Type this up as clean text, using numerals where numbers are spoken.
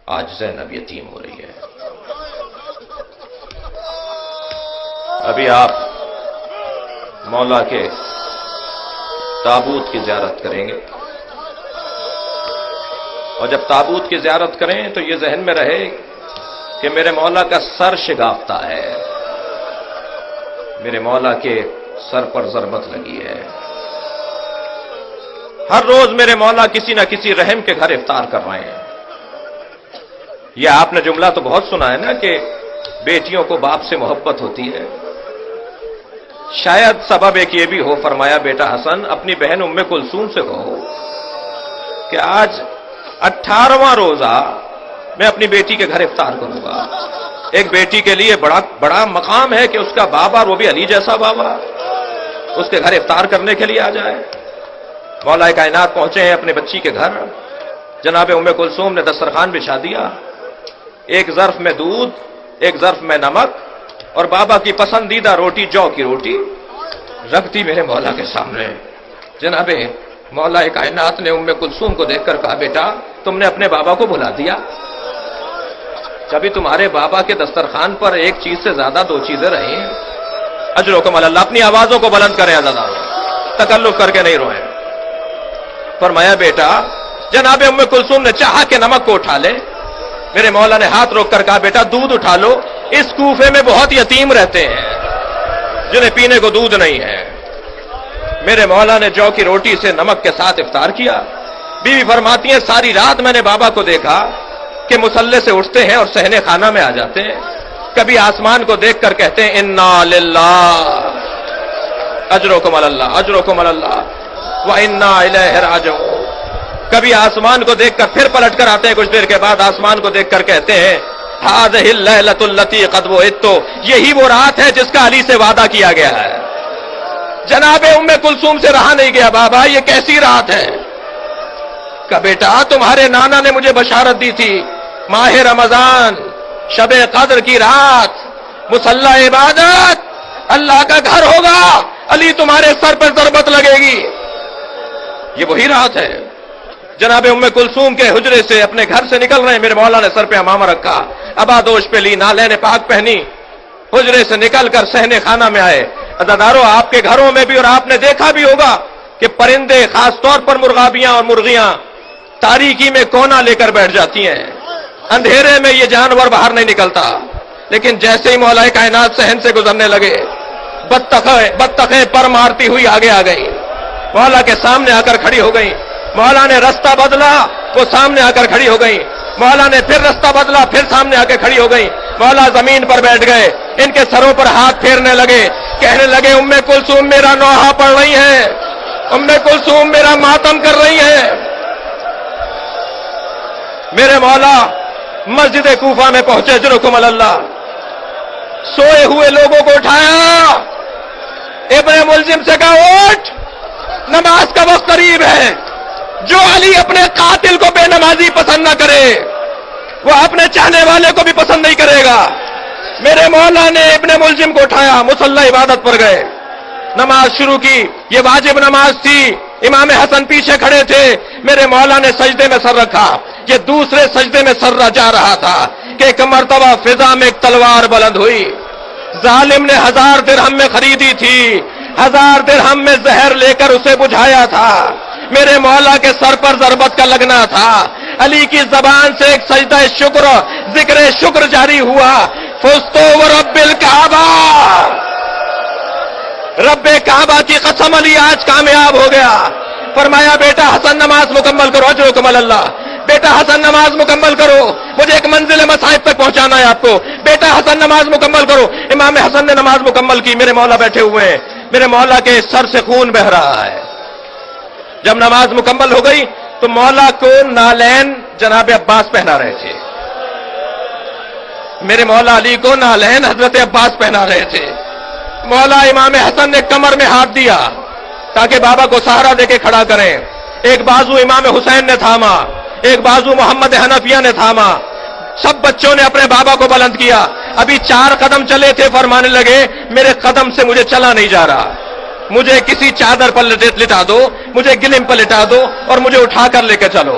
آج زینب یتیم ہو رہی ہے۔ ابھی آپ مولا کے تابوت کی زیارت کریں گے، اور جب تابوت کی زیارت کریں تو یہ ذہن میں رہے کہ میرے مولا کا سر شگافتہ ہے، میرے مولا کے سر پر ضربت لگی ہے۔ ہر روز میرے مولا کسی نہ کسی رحم کے گھر افطار کر رہے ہیں۔ یہ آپ نے جملہ تو بہت سنا ہے نا کہ بیٹیوں کو باپ سے محبت ہوتی ہے۔ شاید سبب ایک یہ بھی ہو، فرمایا بیٹا حسن اپنی بہن ام کلثوم سے کہو کہ آج 18واں روزہ میں اپنی بیٹی کے گھر افطار کروں گا۔ ایک بیٹی کے لیے بڑا مقام ہے کہ اس کا بابا، اور وہ بھی علی جیسا بابا، اس کے گھر افطار کرنے کے لیے آ جائے۔ مولا کائنات پہنچے ہیں اپنے بچی کے گھر، جناب ام کلثوم نے دسترخوان بچھا دیا، ایک ظرف میں دودھ، ایک ظرف میں نمک، اور بابا کی پسندیدہ روٹی، جو کی روٹی رکھ دی میرے مولا کے سامنے۔ جناب مولا کائنات نے ام کلثوم کو دیکھ کر کہا بیٹا تم نے اپنے بابا کو بھلا دیا؟ کبھی تمہارے بابا کے دسترخوان پر ایک چیز سے زیادہ دو چیزیں رہی ہیں؟ اجرکم اللہ، اپنی آوازوں کو بلند کریں عزیزان، تکلف کر کے نہیں روئیں۔ فرمایا بیٹا، جناب ام کلثوم نے چاہا کہ نمک کو اٹھا لے، میرے مولا نے ہاتھ روک کر کہا بیٹا دودھ اٹھا لو، اس کوفے میں بہت یتیم رہتے ہیں جنہیں پینے کو دودھ نہیں ہے۔ میرے مولا نے جو کی روٹی سے نمک کے ساتھ افطار کیا۔ بیوی فرماتی ہیں ساری رات میں نے بابا کو دیکھا کہ مصلے سے اٹھتے ہیں اور صحن خانہ میں آ جاتے ہیں، کبھی آسمان کو دیکھ کر کہتے ہیں انا للہ اجرکم اللہ اجرکم اللہ وَإِنَّا إِلَيْهِ رَاجِعُونَ، کبھی آسمان کو دیکھ کر پھر پلٹ کر آتے ہیں، کچھ دیر کے بعد آسمان کو دیکھ کر کہتے ہیں هَذِهِ اللَّيْلَةُ الَّتِي قَدْ وُعِدتُّ، یہی وہ رات ہے جس کا علی سے وعدہ کیا گیا ہے۔ جناب ام کلثوم سے رہا نہیں گیا، بابا یہ کیسی رات ہے؟ کہ بیٹا تمہارے نانا نے مجھے بشارت دی تھی، ماہ رمضان، شب قدر کی رات، مصلی عبادت، اللہ کا گھر ہوگا، علی تمہارے سر پر ضربت لگے گی۔ یہ وہی رات ہے۔ جناب ام کلثوم کے حجرے سے اپنے گھر سے نکل رہے ہیں، میرے مولا نے سر پہ عمامہ رکھا، ابادوش پہ لی، نالین پاک پہنی، حجرے سے نکل کر صحن خانہ میں آئے۔ عزادارو آپ کے گھروں میں بھی اور آپ نے دیکھا بھی ہوگا کہ پرندے، خاص طور پر مرغابیاں اور مرغیاں، تاریکی میں کونا لے کر بیٹھ جاتی ہیں، اندھیرے میں یہ جانور باہر نہیں نکلتا، لیکن جیسے ہی مولا کائنات صحن سے گزرنے لگے بطخیں پر مارتی ہوئی آگے آ گئی، مولا کے سامنے آ کر کھڑی ہو گئی۔ مولا نے رستہ بدلا، وہ سامنے آ کر کھڑی ہو گئی۔ مولا نے پھر رستہ بدلا، پھر سامنے آ کے کھڑی ہو گئی۔ مولا زمین پر بیٹھ گئے، ان کے سروں پر ہاتھ پھیرنے لگے، کہنے لگے ام کلثوم میرا نوحہ پڑھ رہی ہیں، ام کلثوم میرا ماتم کر رہی ہیں۔ میرے مولا مسجد کوفہ میں پہنچے، اجرکم اللہ، سوئے ہوئے لوگوں کو اٹھایا، ابن ملزم سے کہا اٹھ، نماز کا وقت قریب ہے۔ جو علی اپنے قاتل کو بے نمازی پسند نہ کرے وہ اپنے چاہنے والے کو بھی پسند نہیں کرے گا۔ میرے مولا نے ابن ملزم کو اٹھایا، مصلی عبادت پر گئے، نماز شروع کی، یہ واجب نماز تھی، امام حسن پیچھے کھڑے تھے، میرے مولا نے سجدے میں سر رکھا، یہ دوسرے سجدے میں سر جا رہا تھا کہ ایک مرتبہ فضا میں ایک تلوار بلند ہوئی، ظالم نے 1000 درہم میں خریدی تھی، 1000 درہم میں زہر لے کر اسے بجھایا تھا، میرے مولا کے سر پر ضربت کا لگنا تھا، علی کی زبان سے ایک سجدہ شکر، ذکر شکر جاری ہوا، فزتو ورب الکعبہ، رب کعبہ کی قسم علی آج کامیاب ہو گیا۔ فرمایا بیٹا حسن نماز مکمل کرو، اجرکم اللہ، بیٹا حسن نماز مکمل کرو، مجھے ایک منزل مصائب تک پہنچانا ہے آپ کو، بیٹا حسن نماز مکمل کرو۔ امام حسن نے نماز مکمل کی، میرے مولا بیٹھے ہوئے ہیں، میرے مولا کے سر سے خون بہ رہا ہے۔ جب نماز مکمل ہو گئی تو مولا کو نالین جناب عباس پہنا رہے تھے، میرے مولا علی کو نالین حضرت عباس پہنا رہے تھے۔ مولا امام حسن نے کمر میں ہاتھ دیا تاکہ بابا کو سہارا دے کے کھڑا کریں، ایک بازو امام حسین نے تھاما، ایک بازو محمد حنفیہ نے تھاما، سب بچوں نے اپنے بابا کو بلند کیا۔ ابھی 4 قدم چلے تھے، فرمانے لگے میرے قدم سے مجھے چلا نہیں جا رہا، مجھے کسی چادر پر لٹا دو، مجھے گلم پر لٹا دو اور مجھے اٹھا کر لے کے چلو۔